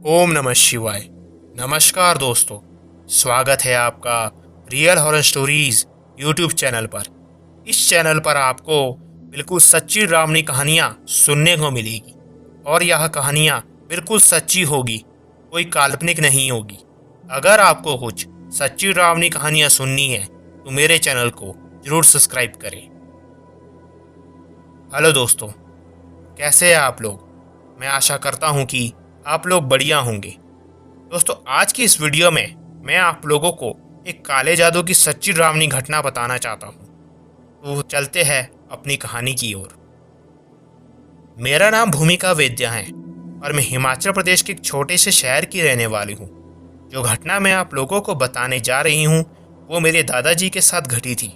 ओम नमः शिवाय। नमस्कार दोस्तों, स्वागत है आपका real horror stories YouTube channel पर। इस चैनल पर आपको बिल्कुल सच्ची डरावनी कहानियाँ सुनने को मिलेगी और यह कहानियाँ बिल्कुल सच्ची होगी, कोई काल्पनिक नहीं होगी। अगर आपको कुछ सच्ची डरावनी कहानियाँ सुननी है तो मेरे चैनल को जरूर सब्सक्राइब करें। हेलो दोस्तों, कैसे हैं आप लोग? मैं आशा करता हूँ कि आप लोग बढ़िया होंगे। दोस्तों, आज की इस वीडियो में मैं आप लोगों को एक काले जादू की सच्ची डरावनी घटना बताना चाहता हूँ। तो चलते हैं अपनी कहानी की ओर। मेरा नाम भूमिका वैद्या है और मैं हिमाचल प्रदेश के एक छोटे से शहर की रहने वाली हूँ। जो घटना मैं आप लोगों को बताने जा रही हूँ वो मेरे दादाजी के साथ घटी थी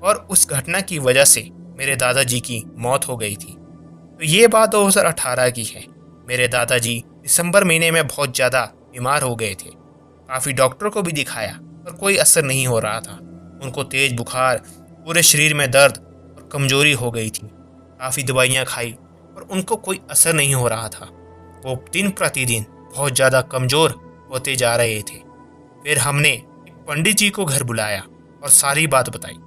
और उस घटना की वजह से मेरे दादाजी की मौत हो गई थी। तो ये बात 2018 की है। मेरे दादाजी दिसंबर महीने में बहुत ज़्यादा बीमार हो गए थे। काफ़ी डॉक्टर को भी दिखाया पर कोई असर नहीं हो रहा था। उनको तेज बुखार, पूरे शरीर में दर्द और कमजोरी हो गई थी। काफ़ी दवाइयाँ खाई और उनको कोई असर नहीं हो रहा था। वो दिन प्रतिदिन बहुत ज़्यादा कमज़ोर होते जा रहे थे। फिर हमने एक पंडित जी को घर बुलाया और सारी बात बताई।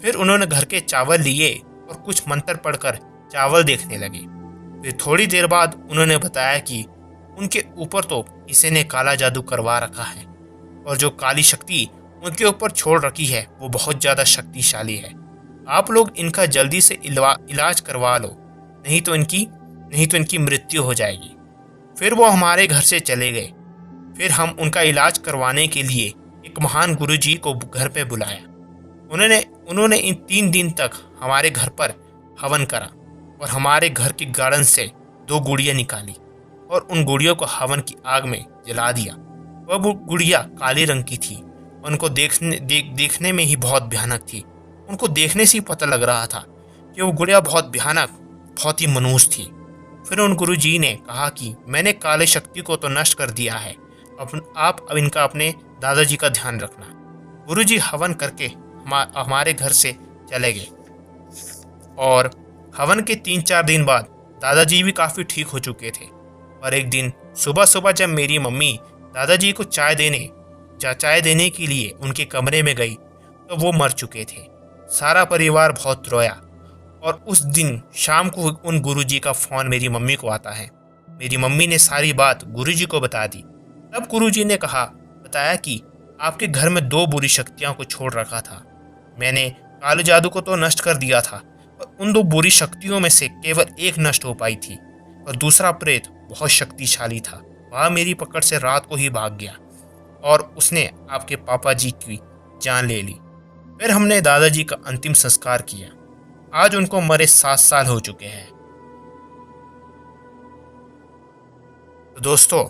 फिर उन्होंने घर के चावल लिए और कुछ मंत्र पढ़कर चावल देखने लगे। फिर थोड़ी देर बाद उन्होंने बताया कि उनके ऊपर तो किसी ने काला जादू करवा रखा है और जो काली शक्ति उनके ऊपर छोड़ रखी है वो बहुत ज़्यादा शक्तिशाली है। आप लोग इनका जल्दी से इलाज करवा लो, नहीं तो इनकी मृत्यु हो जाएगी। फिर वो हमारे घर से चले गए। फिर हम उनका इलाज करवाने के लिए एक महान गुरुजी को घर पे बुलाया। उन्होंने इन 3 दिन तक हमारे घर पर हवन करा और हमारे घर के गार्डन से 2 गुड़ियाँ निकाली और उन गुड़ियों को हवन की आग में जला दिया। वह गुड़िया काले रंग की थी। उनको देखने में ही बहुत भयानक थी। उनको देखने से ही पता लग रहा था कि वो गुड़िया बहुत भयानक, बहुत ही मनहूस थी। फिर उन गुरुजी ने कहा कि मैंने काले शक्ति को तो नष्ट कर दिया है, आप अब इनका अपने दादाजी का ध्यान रखना। गुरुजी हवन करके हमारे घर से चले गए और हवन के 3-4 दिन बाद दादाजी भी काफ़ी ठीक हो चुके थे। और एक दिन सुबह सुबह जब मेरी मम्मी दादाजी को चाय देने के लिए उनके कमरे में गई तो वो मर चुके थे। सारा परिवार बहुत रोया और उस दिन शाम को उन गुरुजी का फ़ोन मेरी मम्मी को आता है। मेरी मम्मी ने सारी बात गुरुजी को बता दी। तब गुरुजी ने बताया कि आपके घर में 2 बुरी शक्तियों को छोड़ रखा था। मैंने काले जादू को तो नष्ट कर दिया था और उन 2 बुरी शक्तियों में से केवल एक नष्ट हो पाई थी और दूसरा प्रेत बहुत शक्तिशाली था। वह मेरी पकड़ से रात को ही भाग गया और उसने आपके पापा जी की जान ले ली। फिर हमने दादाजी का अंतिम संस्कार किया। आज उनको मरे 7 साल हो चुके हैं। तो दोस्तों,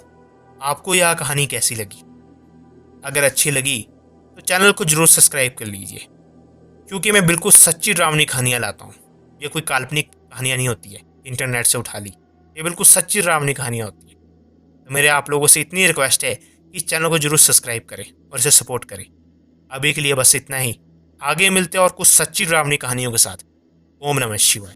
आपको यह कहानी कैसी लगी? अगर अच्छी लगी तो चैनल को जरूर सब्सक्राइब कर लीजिए, क्योंकि मैं बिल्कुल सच्ची डरावनी कहानियाँ लाता हूँ। ये कोई काल्पनिक कहानियाँ नहीं होती है इंटरनेट से उठा ली, ये बिल्कुल सच्ची डरावनी कहानियाँ होती है। तो मेरे आप लोगों से इतनी रिक्वेस्ट है कि इस चैनल को जरूर सब्सक्राइब करें और इसे सपोर्ट करें। अभी के लिए बस इतना ही। आगे मिलते हैं और कुछ सच्ची डरावनी कहानियों के साथ। ओम नमः शिवाय।